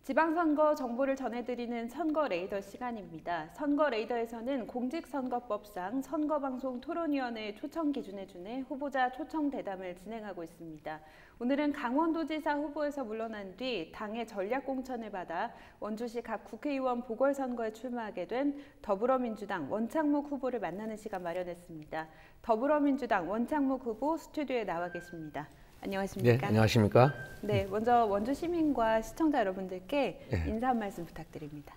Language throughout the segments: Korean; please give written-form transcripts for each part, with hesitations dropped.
지방선거 정보를 전해드리는 선거 레이더 시간입니다. 선거 레이더에서는 공직선거법상 선거방송 토론위원회 초청 기준에 준해 후보자 초청 대담을 진행하고 있습니다. 오늘은 강원도지사 후보에서 물러난 뒤 당의 전략공천을 받아 원주시 각 국회의원 보궐선거에 출마하게 된 더불어민주당 원창묵 후보를 만나는 시간 마련했습니다. 더불어민주당 원창묵 후보 스튜디오에 나와 계십니다. 안녕하십니까? 네, 안녕하십니까? 네, 먼저 원주 시민과 시청자 여러분들께 인사 한 말씀 부탁드립니다.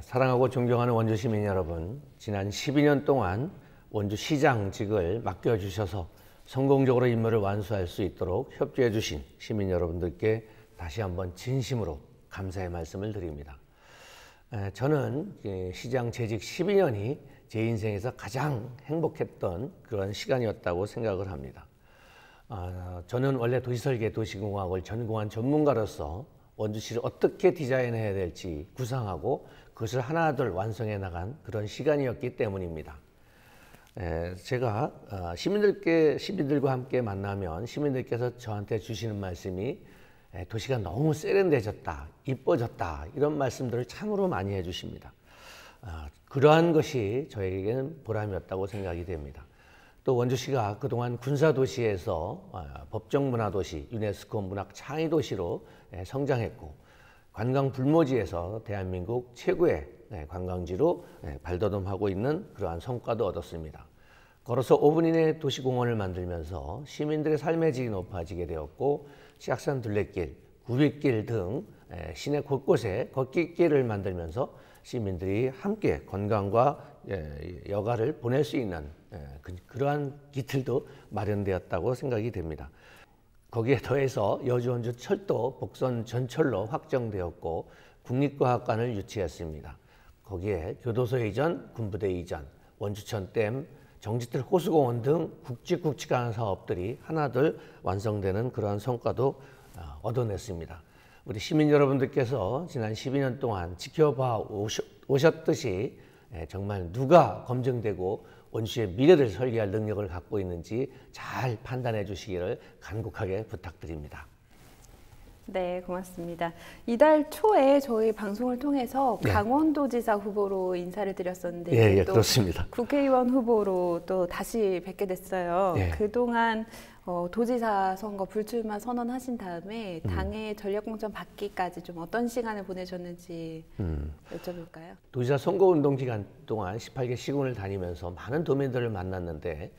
사랑하고 존경하는 원주 시민 여러분, 지난 12년 동안 원주시장직을 맡겨주셔서 성공적으로 임무를 완수할 수 있도록 협조해 주신 시민 여러분들께 다시 한번 진심으로 감사의 말씀을 드립니다. 저는 시장 재직 12년이 제 인생에서 가장 행복했던 그런 시간이었다고 생각을 합니다. 저는 원래 도시설계, 도시공학을 전공한 전문가로서 원주시를 어떻게 디자인해야 될지 구상하고 그것을 하나둘 완성해 나간 그런 시간이었기 때문입니다. 제가 시민들과 함께 만나면 시민들께서 저한테 주시는 말씀이 도시가 너무 세련되졌다, 이뻐졌다 이런 말씀들을 참으로 많이 해주십니다. 그러한 것이 저에게는 보람이었다고 생각이 됩니다. 또 원주시가 그동안 군사도시에서 법정문화도시, 유네스코 문학창의도시로 성장했고 관광불모지에서 대한민국 최고의 관광지로 발돋움하고 있는 그러한 성과도 얻었습니다. 걸어서 5분 이내 도시공원을 만들면서 시민들의 삶의 질이 높아지게 되었고 치악산 둘레길, 구빗길 등 시내 곳곳에 걷기길을 만들면서 시민들이 함께 건강과 여가를 보낼 수 있는 그러한 기틀도 마련되었다고 생각이 됩니다. 거기에 더해서 여주-원주 철도 복선 전철로 확정되었고 국립과학관을 유치했습니다. 거기에 교도소 이전, 군부대 이전, 원주천 댐, 정지틀 호수공원 등 굵직굵직한 사업들이 하나둘 완성되는 그러한 성과도 얻어냈습니다. 우리 시민 여러분들께서 지난 12년 동안 지켜봐 오셨듯이 정말 누가 검증되고 원주시의 미래를 설계할 능력을 갖고 있는지 잘 판단해 주시기를 간곡하게 부탁드립니다. 네, 고맙습니다. 이달 초에 저희 방송을 통해서 강원도지사 후보로 인사를 드렸었는데 또 그렇습니다. 국회의원 후보로 또 다시 뵙게 됐어요. 그동안 도지사 선거 불출마 선언하신 다음에 당의 전략공천 받기까지 좀 어떤 시간을 보내셨는지 여쭤볼까요? 도지사 선거운동 기간 동안 18개 시군을 다니면서 많은 도민들을 만났는데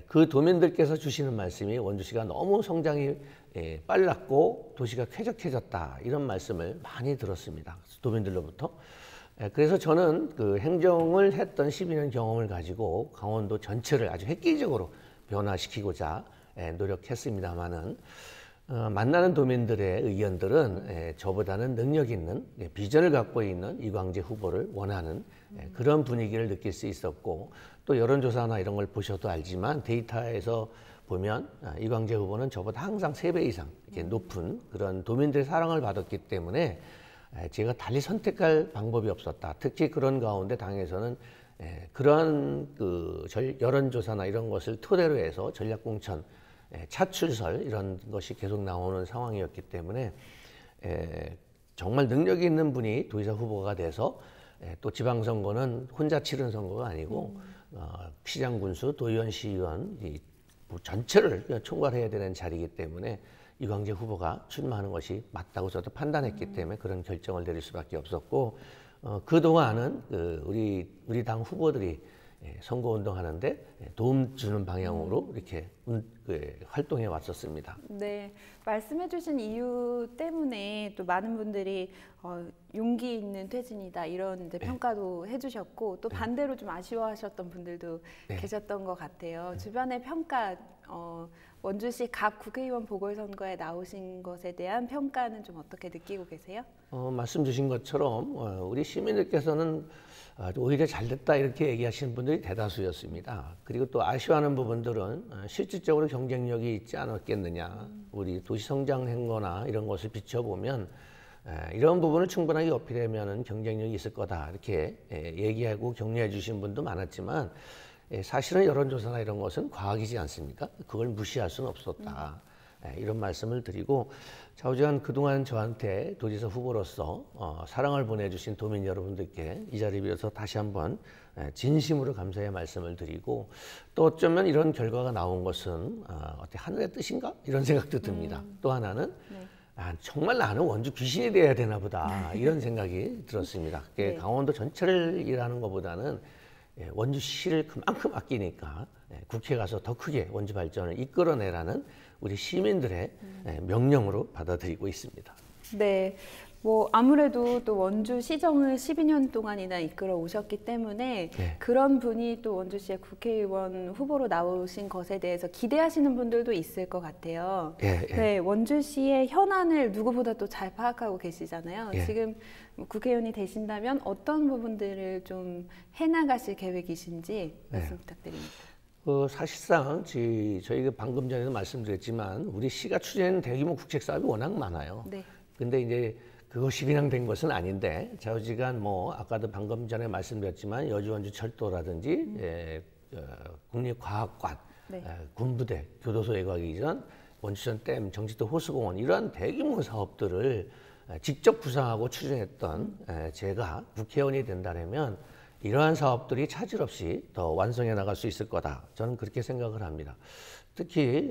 그 도민들께서 주시는 말씀이 원주시가 너무 성장이 빨랐고 도시가 쾌적해졌다 이런 말씀을 많이 들었습니다. 도민들로부터. 그래서 저는 그 행정을 했던 12년 경험을 가지고 강원도 전체를 아주 획기적으로 변화시키고자 노력했습니다마는 만나는 도민들의 의견들은 저보다는 능력 있는 비전을 갖고 있는 이광재 후보를 원하는 그런 분위기를 느낄 수 있었고 또 여론조사나 이런 걸 보셔도 알지만 데이터에서 보면 이광재 후보는 저보다 항상 3배 이상 이렇게 높은 그런 도민들의 사랑을 받았기 때문에 제가 달리 선택할 방법이 없었다. 특히 그런 가운데 당에서는 그런 그 여론조사나 이런 것을 토대로 해서 전략공천 차출설 이런 것이 계속 나오는 상황이었기 때문에 정말 능력이 있는 분이 도지사 후보가 돼서 또 지방선거는 혼자 치른 선거가 아니고 시장 군수, 도의원, 시의원 전체를 총괄해야 되는 자리이기 때문에 이광재 후보가 출마하는 것이 맞다고 저도 판단했기 때문에 그런 결정을 내릴 수밖에 없었고 그동안은 우리 당 후보들이 선거운동하는데 도움 주는 방향으로 이렇게 활동해 왔었습니다. 네, 말씀해주신 이유 때문에 또 많은 분들이 용기 있는 퇴진이다 이런 이제 평가도 해주셨고 또 반대로 좀 아쉬워하셨던 분들도 계셨던 것 같아요. 주변의 평가, 원주시 각 국회의원 보궐선거에 나오신 것에 대한 평가는 좀 어떻게 느끼고 계세요? 말씀 주신 것처럼 우리 시민들께서는 오히려 잘됐다 이렇게 얘기하시는 분들이 대다수였습니다. 그리고 또 아쉬워하는 부분들은 실질적으로 경쟁력이 있지 않았겠느냐. 우리 도시 성장 행거나 이런 것을 비춰보면 이런 부분을 충분하게 어필하면 경쟁력이 있을 거다 이렇게 얘기하고 격려해 주신 분도 많았지만 사실은 여론조사나 이런 것은 과학이지 않습니까? 그걸 무시할 수는 없었다. 이런 말씀을 드리고 좌우지간 그동안 저한테 도지사 후보로서 사랑을 보내주신 도민 여러분들께 이 자리 빌어서 다시 한번 진심으로 감사의 말씀을 드리고 또 어쩌면 이런 결과가 나온 것은 어떻게 하늘의 뜻인가 이런 생각도 듭니다. 또 하나는 정말 나는 원주 귀신이 돼야 되나 보다 이런 생각이 들었습니다. 그게 강원도 전체를 일하는 것보다는 원주시를 그만큼 아끼니까 국회에 가서 더 크게 원주 발전을 이끌어내라는 우리 시민들의 명령으로 받아들이고 있습니다. 네. 뭐 아무래도 또 원주시정을 12년 동안이나 이끌어 오셨기 때문에 그런 분이 또 원주시의 국회의원 후보로 나오신 것에 대해서 기대하시는 분들도 있을 것 같아요. 네, 원주시의 현안을 누구보다 또 잘 파악하고 계시잖아요. 지금 국회의원이 되신다면 어떤 부분들을 좀 해나가실 계획이신지 말씀 부탁드립니다. 사실상 저희가 방금 전에도 말씀드렸지만 우리 시가 추진하는 대규모 국책 사업이 워낙 많아요. 근데 이제 그것이 그냥 된 것은 아닌데 좌우지간 뭐 아까도 방금 전에 말씀드렸지만 여주원주 철도라든지 국립과학관, 군부대, 교도소 예과기 전, 원주천 댐, 정치도 호수공원 이러한 대규모 사업들을 직접 구상하고 추진했던 제가 국회의원이 된다면 이러한 사업들이 차질 없이 더 완성해 나갈 수 있을 거다. 저는 그렇게 생각을 합니다. 특히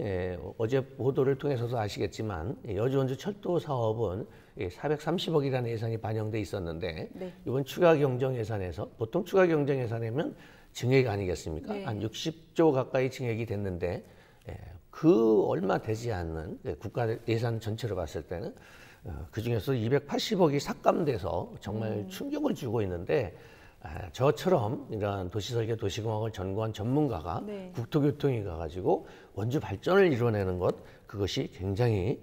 어제 보도를 통해서도 아시겠지만 여주원주 철도 사업은 430억이라는 예산이 반영돼 있었는데 이번 추가 경정 예산에서 보통 추가 경정 예산이면 증액 아니겠습니까? 한 60조 가까이 증액이 됐는데 그 얼마 되지 않는 국가 예산 전체로 봤을 때는 그 중에서 280억이 삭감돼서 정말 충격을 주고 있는데 저처럼 이런 도시설계 도시공학을 전공한 전문가가 국토교통에 가가지고 원주 발전을 이뤄내는 것 그것이 굉장히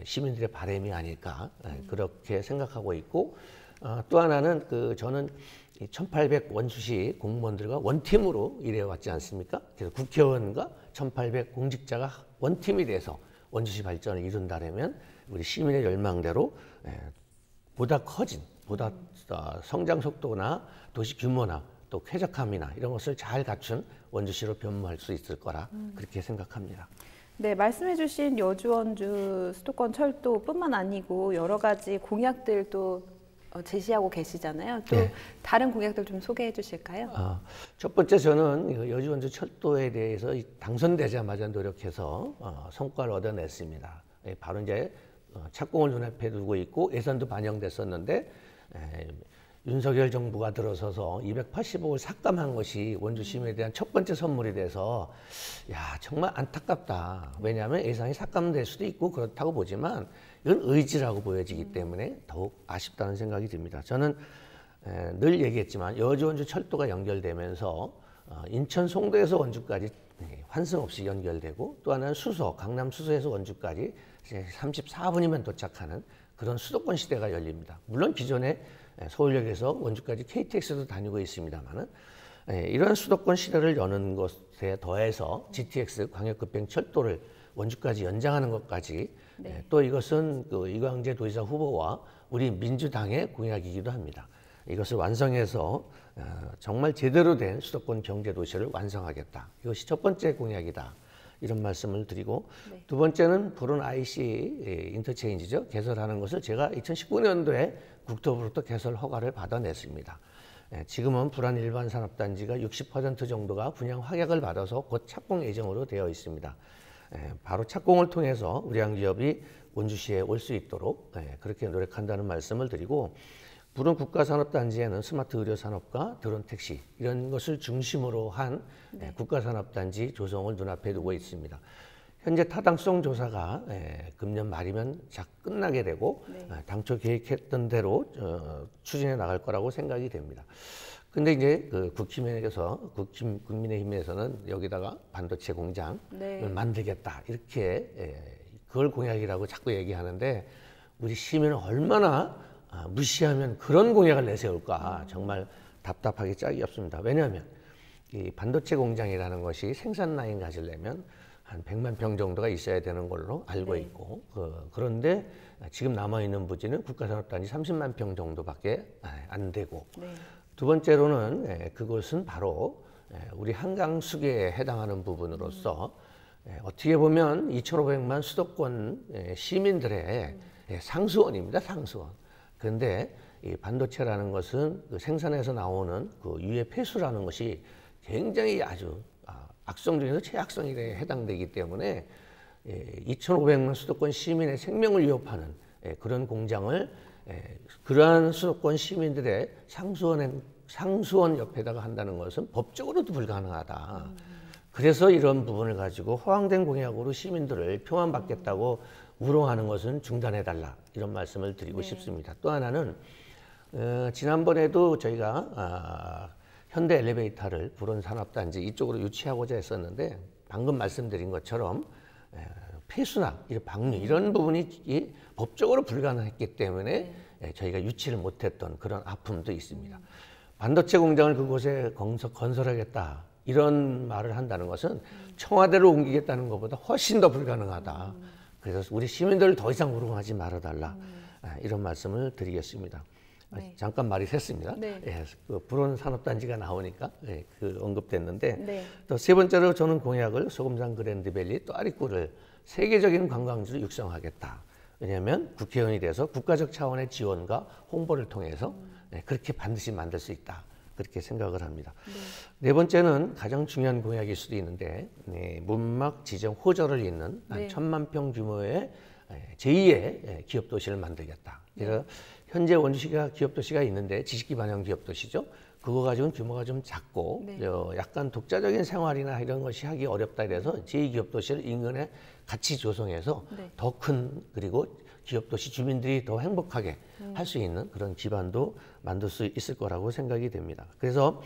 시민들의 바람이 아닐까 그렇게 생각하고 있고 또 하나는 저는 1800 원주시 공무원들과 원팀으로 일해왔지 않습니까? 그래서 국회의원과 1800 공직자가 원팀이 돼서 원주시 발전을 이룬다면 우리 시민의 열망대로 보다 커진 보다 성장 속도나 도시 규모나 또 쾌적함이나 이런 것을 잘 갖춘 원주시로 변모할 수 있을 거라 그렇게 생각합니다. 네, 말씀해주신 여주원주 수도권 철도뿐만 아니고 여러 가지 공약들도 제시하고 계시잖아요. 또 다른 공약들 좀 소개해 주실까요? 첫 번째 저는 여주원주 철도에 대해서 당선되자마자 노력해서 성과를 얻어냈습니다. 바로 이제 착공을 눈앞에 두고 있고 예산도 반영됐었는데 윤석열 정부가 들어서서 280억을 삭감한 것이 원주 시민에 대한 첫 번째 선물이 돼서 정말 안타깝다. 왜냐하면 예산이 삭감될 수도 있고 그렇다고 보지만 이건 의지라고 보여지기 때문에 더욱 아쉽다는 생각이 듭니다. 저는 늘 얘기했지만 여주원주 철도가 연결되면서 인천 송도에서 원주까지 환승 없이 연결되고 또 하나는 강남 수서에서 원주까지 34분이면 도착하는 그런 수도권 시대가 열립니다. 물론 기존에 서울역에서 원주까지 KTX도 다니고 있습니다만은 이런 수도권 시대를 여는 것에 더해서 GTX 광역급행 철도를 원주까지 연장하는 것까지 또 이것은 이광재 도지사 후보와 우리 민주당의 공약이기도 합니다. 이것을 완성해서 정말 제대로 된 수도권 경제도시를 완성하겠다. 이것이 첫 번째 공약이다. 이런 말씀을 드리고 두 번째는 불운 IC 인터체인지죠. 개설하는 것을 제가 2019년도에 국토부로부터 개설 허가를 받아냈습니다. 지금은 불안 일반 산업단지가 60% 정도가 분양 확약을 받아서 곧 착공 예정으로 되어 있습니다. 바로 착공을 통해서 우량기업이 원주시에 올 수 있도록 그렇게 노력한다는 말씀을 드리고 불운 국가산업단지에는 스마트 의료산업과 드론택시 이런 것을 중심으로 한 국가산업단지 조성을 눈앞에 두고 있습니다. 현재 타당성 조사가 금년 말이면 끝나게 되고 당초 계획했던 대로 추진해 나갈 거라고 생각이 됩니다. 근데 이제 국민의힘에서는 여기다가 반도체 공장을 만들겠다 이렇게 그걸 공약이라고 자꾸 얘기하는데 우리 시민은 얼마나 무시하면 그런 공약을 내세울까 정말 답답하기 짝이 없습니다. 왜냐하면 이 반도체 공장이라는 것이 생산 라인 가지려면 한 100만 평 정도가 있어야 되는 걸로 알고 있고 그런데 지금 남아있는 부지는 국가산업단지 30만 평 정도밖에 안 되고 두 번째로는 그것은 바로 우리 한강 수계에 해당하는 부분으로서 어떻게 보면 2,500만 수도권 시민들의 상수원입니다. 상수원. 그런데 이 반도체라는 것은 그 생산에서 나오는 그 유해 폐수라는 것이 굉장히 아주 악성 중에서 최악성에 해당되기 때문에 2,500만 수도권 시민의 생명을 위협하는 그런 공장을 그러한 수도권 시민들의 상수원 옆에다가 한다는 것은 법적으로도 불가능하다. 그래서 이런 부분을 가지고 허황된 공약으로 시민들을 표만 받겠다고 우롱하는 것은 중단해달라, 이런 말씀을 드리고 싶습니다. 또 하나는 지난번에도 저희가 현대 엘리베이터를 불온산업단지 이쪽으로 유치하고자 했었는데, 방금 말씀드린 것처럼 폐수나 방류 이런 부분이 법적으로 불가능했기 때문에 저희가 유치를 못했던 그런 아픔도 있습니다. 반도체 공장을 그곳에 건설하겠다, 이런 말을 한다는 것은 청와대로 옮기겠다는 것보다 훨씬 더 불가능하다. 그래서 우리 시민들을 더 이상 우롱하지 말아달라, 이런 말씀을 드리겠습니다. 네. 잠깐 말이 샜습니다. 네. 그 불온산업단지가 나오니까 그 언급됐는데, 네. 또 세 번째로 저는 공약을 소금산 그랜드밸리 또 아리꾸를 세계적인 관광지로 육성하겠다. 왜냐하면 국회의원이 돼서 국가적 차원의 지원과 홍보를 통해서 그렇게 반드시 만들 수 있다, 그렇게 생각을 합니다. 네 번째는 가장 중요한 공약일 수도 있는데, 문막 지정 호저를 잇는 한 1,000만 평 규모의 제2의 기업도시를 만들겠다. 그래서 현재 원주시가 기업도시가 있는데 지식기반형 기업도시죠. 그거 가지고는 규모가 좀 작고 약간 독자적인 생활이나 이런 것이 하기 어렵다, 이래서 제2기업도시를 인근에 같이 조성해서 더 큰, 그리고 기업도시 주민들이 더 행복하게 할 수 있는 그런 기반도 만들 수 있을 거라고 생각이 됩니다. 그래서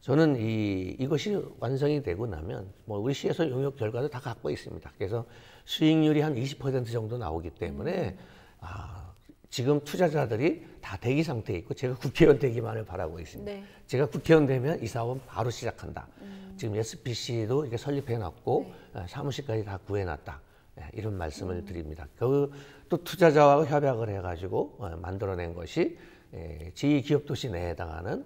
저는 이것이 완성이 되고 나면 우리 시에서 용역 결과도 다 갖고 있습니다. 그래서 수익률이 한 20% 정도 나오기 때문에 지금 투자자들이 다 대기 상태에 있고 제가 국회의원 되기만을 바라고 있습니다. 네. 제가 국회의원 되면 이 사업은 바로 시작한다. 지금 SPC도 이렇게 설립해 놨고 사무실까지 다 구해 놨다. 이런 말씀을 드립니다. 또 투자자와 협약을 해가지고 만들어낸 것이 제2기업도시 내에 해당하는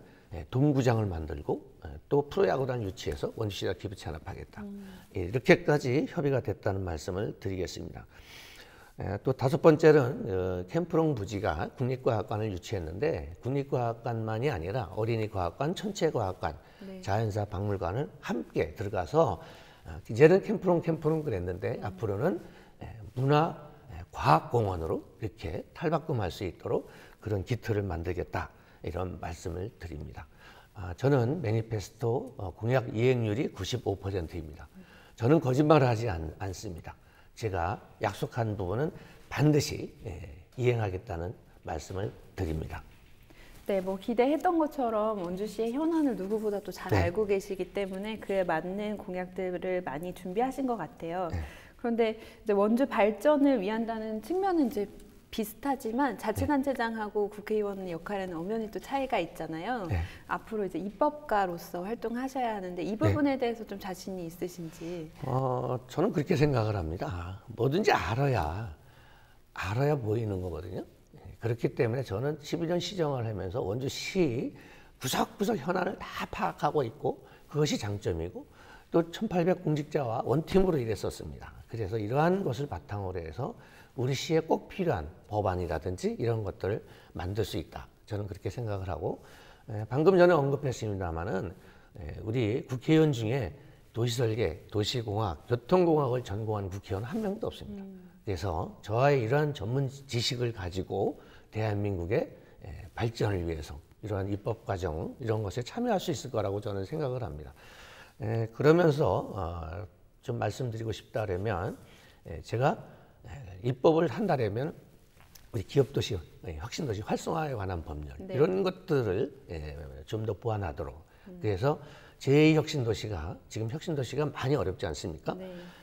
동구장을 만들고 또 프로야구단 유치해서 원주시가 기부 찬합하겠다. 이렇게까지 협의가 됐다는 말씀을 드리겠습니다. 또 다섯 번째는 캠프롱 부지가 국립과학관을 유치했는데, 국립과학관만이 아니라 어린이과학관, 천체과학관, 자연사 박물관을 함께 들어가서 이제는 캠프롱 그랬는데 앞으로는 문화과학공원으로 이렇게 탈바꿈할 수 있도록 그런 기틀을 만들겠다, 이런 말씀을 드립니다. 저는 매니페스토 공약 이행률이 95%입니다. 저는 거짓말을 하지 않습니다. 제가 약속한 부분은 반드시 이행하겠다는 말씀을 드립니다. 네, 기대했던 것처럼 원주시의 현안을 누구보다 또 잘 알고 계시기 때문에 그에 맞는 공약들을 많이 준비하신 것 같아요. 그런데 이제 원주 발전을 위한다는 측면은 이제 비슷하지만 자치단체장하고 국회의원 역할에는 엄연히 또 차이가 있잖아요. 앞으로 이제 입법가로서 활동하셔야 하는데 이 부분에 대해서 좀 자신이 있으신지? 저는 그렇게 생각을 합니다. 뭐든지 알아야 보이는 거거든요. 그렇기 때문에 저는 12년 시정을 하면서 원주시 구석구석 현안을 다 파악하고 있고, 그것이 장점이고, 또 1,800 공직자와 원팀으로 일했었습니다. 그래서 이러한 것을 바탕으로 해서 우리 시에 꼭 필요한 법안이라든지 이런 것들을 만들 수 있다. 저는 그렇게 생각을 하고, 방금 전에 언급했습니다마는 우리 국회의원 중에 도시설계, 도시공학, 교통공학을 전공한 국회의원 한 명도 없습니다. 그래서 저와의 이러한 전문 지식을 가지고 대한민국의 발전을 위해서 이러한 입법 과정, 이런 것에 참여할 수 있을 거라고 저는 생각을 합니다. 그러면서 좀 말씀드리고 싶다면, 제가 입법을 한다면 우리 기업도시, 혁신도시 활성화에 관한 법률, 이런 것들을 좀 더 보완하도록, 그래서 제2혁신도시가, 지금 혁신도시가 많이 어렵지 않습니까?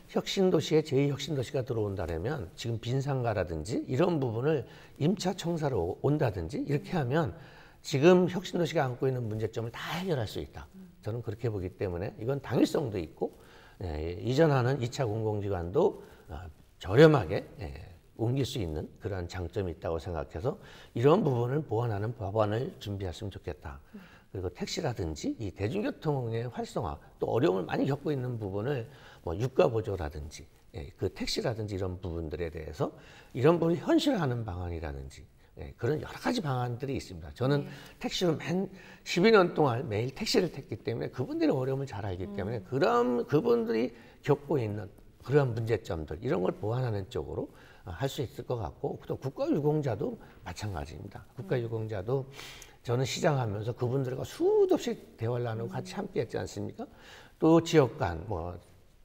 혁신도시에 제2혁신도시가 들어온다면 지금 빈상가라든지 이런 부분을 임차 청사로 온다든지 이렇게 하면 지금 혁신도시가 안고 있는 문제점을 다 해결할 수 있다. 저는 그렇게 보기 때문에 이건 당위성도 있고, 이전하는 2차 공공기관도 저렴하게 옮길 수 있는 그런 장점이 있다고 생각해서 이런 부분을 보완하는 법안을 준비했으면 좋겠다. 그리고 택시라든지 이 대중교통의 활성화, 또 어려움을 많이 겪고 있는 부분을 뭐 유가 보조라든지 그 택시라든지 이런 부분들에 대해서 이런 부분을 현실화하는 방안이라든지 그런 여러 가지 방안들이 있습니다. 저는 택시로 12년 동안 매일 택시를 탔기 때문에 그분들의 어려움을 잘 알기 때문에 그런 그분들이 겪고 있는 그러한 문제점들 이런 걸 보완하는 쪽으로 할 수 있을 것 같고, 또 국가유공자도 마찬가지입니다. 국가유공자도 저는 시장하면서 그분들과 수도 없이 대화를 나누고 같이 함께 했지 않습니까? 또 지역 간, 뭐,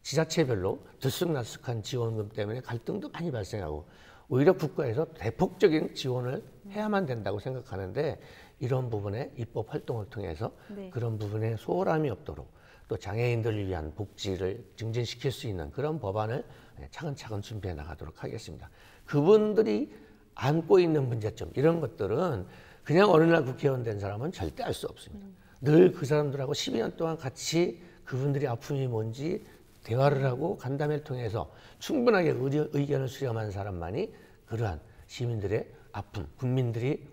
지자체별로 들쑥날쑥한 지원금 때문에 갈등도 많이 발생하고, 오히려 국가에서 대폭적인 지원을 해야만 된다고 생각하는데, 이런 부분에 입법 활동을 통해서 그런 부분에 소홀함이 없도록 또 장애인들을 위한 복지를 증진시킬 수 있는 그런 법안을 차근차근 준비해 나가도록 하겠습니다. 그분들이 안고 있는 문제점, 이런 것들은 그냥 어느 날 국회의원 된 사람은 절대 알 수 없습니다. 늘 그 사람들하고 12년 동안 같이 그분들이 아픔이 뭔지 대화를 하고 간담회를 통해서 충분하게 의견을 수렴한 사람만이 그러한 시민들의 아픔, 국민들이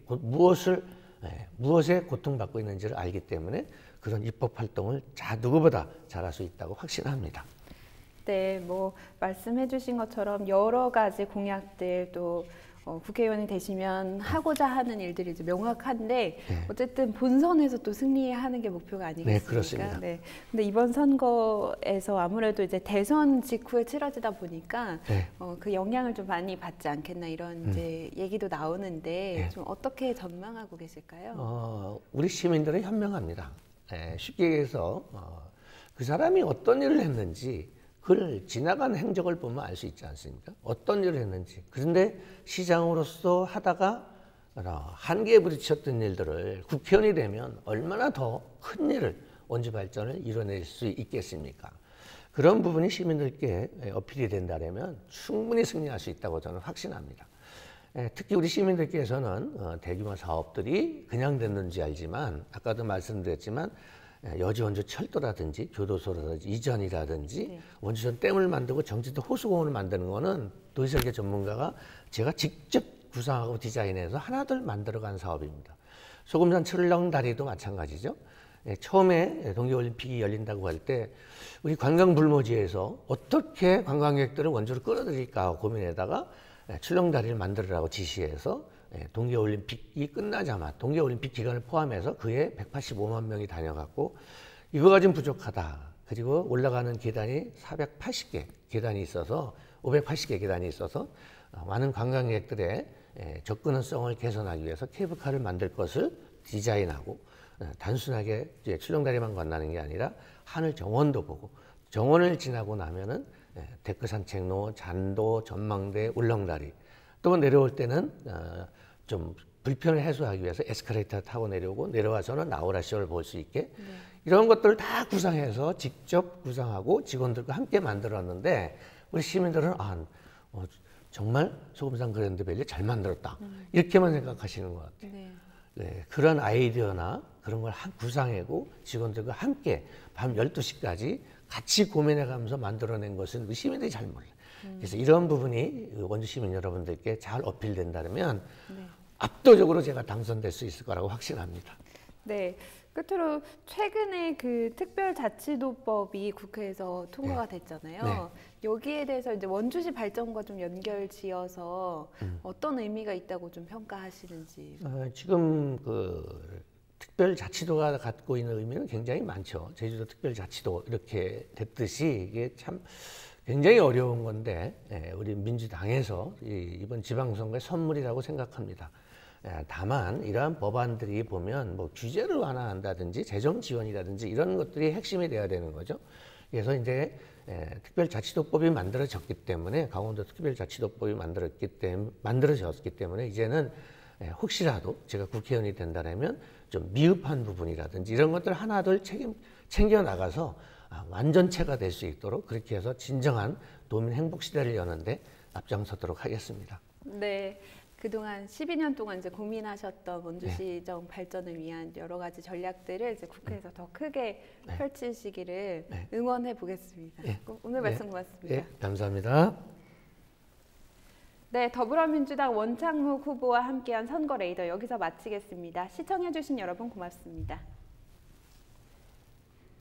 무엇에 고통받고 있는지를 알기 때문에 그런 입법 활동을 누구보다 잘할 수 있다고 확신합니다. 네, 뭐 말씀해 주신 것처럼 여러 가지 공약들 또 국회의원이 되시면 하고자 하는 일들이 이제 명확한데 어쨌든 본선에서 또 승리하는 게 목표가 아니겠습니까? 네, 그렇습니다. 네. 근데 이번 선거에서 아무래도 이제 대선 직후에 치러지다 보니까 그 영향을 좀 많이 받지 않겠나 이런 이제 얘기도 나오는데 좀 어떻게 전망하고 계실까요? 우리 시민들은 현명합니다. 쉽게 얘기해서 그 사람이 어떤 일을 했는지 그걸 지나간 행적을 보면 알 수 있지 않습니까? 어떤 일을 했는지. 그런데 시장으로서 하다가 한계에 부딪혔던 일들을 국회의원이 되면 얼마나 더 큰 일을 원주 발전을 이뤄낼 수 있겠습니까? 그런 부분이 시민들께 어필이 된다면 충분히 승리할 수 있다고 저는 확신합니다. 특히 우리 시민들께서는 대규모 사업들이 그냥 됐는지 알지만 아까도 말씀드렸지만 여지 원주 철도라든지 교도소라든지 이전이라든지 원주전 댐을 만들고 정지도 호수공원을 만드는 거는 도시설계 전문가가 제가 직접 구상하고 디자인해서 하나둘 만들어간 사업입니다. 소금산 출렁다리도 마찬가지죠. 처음에 동계올림픽이 열린다고 할 때 우리 관광불모지에서 어떻게 관광객들을 원주로 끌어들일까 고민에다가 출렁다리를 만들으라고 지시해서 동계올림픽이 끝나자마자 동계올림픽 기간을 포함해서 그해 185만 명이 다녀갔고 이거 가지고 부족하다. 그리고 올라가는 계단이 480개 계단이 있어서 580개 계단이 있어서 많은 관광객들의 접근성을 개선하기 위해서 케이블카를 만들 것을 디자인하고 단순하게 이제 출렁다리만 건너는 게 아니라 하늘 정원도 보고 정원을 지나고 나면은 데크산책로, 잔도, 전망대, 울렁다리 또 내려올 때는 좀 불편을 해소하기 위해서 에스컬레이터 타고 내려오고 내려와서는 나우라쇼를 볼 수 있게 이런 것들을 다 구상해서 직접 구상하고 직원들과 함께 만들었는데 우리 시민들은 정말 소금산 그랜드밸리 잘 만들었다 이렇게만 생각하시는 것 같아요. 네, 그런 아이디어나 그런 걸 구상하고 직원들과 함께 밤 12시까지 같이 고민해가면서 만들어낸 것은 우리 시민들이 잘 몰라요. 그래서 이런 부분이 원주 시민 여러분들께 잘 어필된다면 압도적으로 제가 당선될 수 있을 거라고 확신합니다. 네. 끝으로 최근에 그 특별자치도법이 국회에서 통과가 됐잖아요. 여기에 대해서 이제 원주시 발전과 좀 연결지어서 어떤 의미가 있다고 좀 평가하시는지. 지금 그 특별자치도가 갖고 있는 의미는 굉장히 많죠. 제주도 특별자치도 이렇게 됐듯이 이게 참 굉장히 어려운 건데 우리 민주당에서 이번 지방선거의 선물이라고 생각합니다. 다만 이러한 법안들이 보면 뭐 규제를 완화한다든지 재정 지원이라든지 이런 것들이 핵심이 돼야 되는 거죠. 그래서 이제 특별자치도법이 만들어졌기 때문에 강원도 특별자치도법이 만들어졌기 때문에 이제는 혹시라도 제가 국회의원이 된다면 좀 미흡한 부분이라든지 이런 것들 하나둘 챙겨 나가서 완전체가 될 수 있도록 그렇게 해서 진정한 도민 행복 시대를 여는데 앞장서도록 하겠습니다. 네. 그동안 12년 동안 이제 고민하셨던 원주시정 발전을 위한 여러 가지 전략들을 이제 국회에서 더 크게 펼치시기를 응원해 보겠습니다. 오늘 말씀 고맙습니다. 감사합니다. 네, 더불어민주당 원창묵 후보와 함께한 선거 레이더 여기서 마치겠습니다. 시청해주신 여러분 고맙습니다.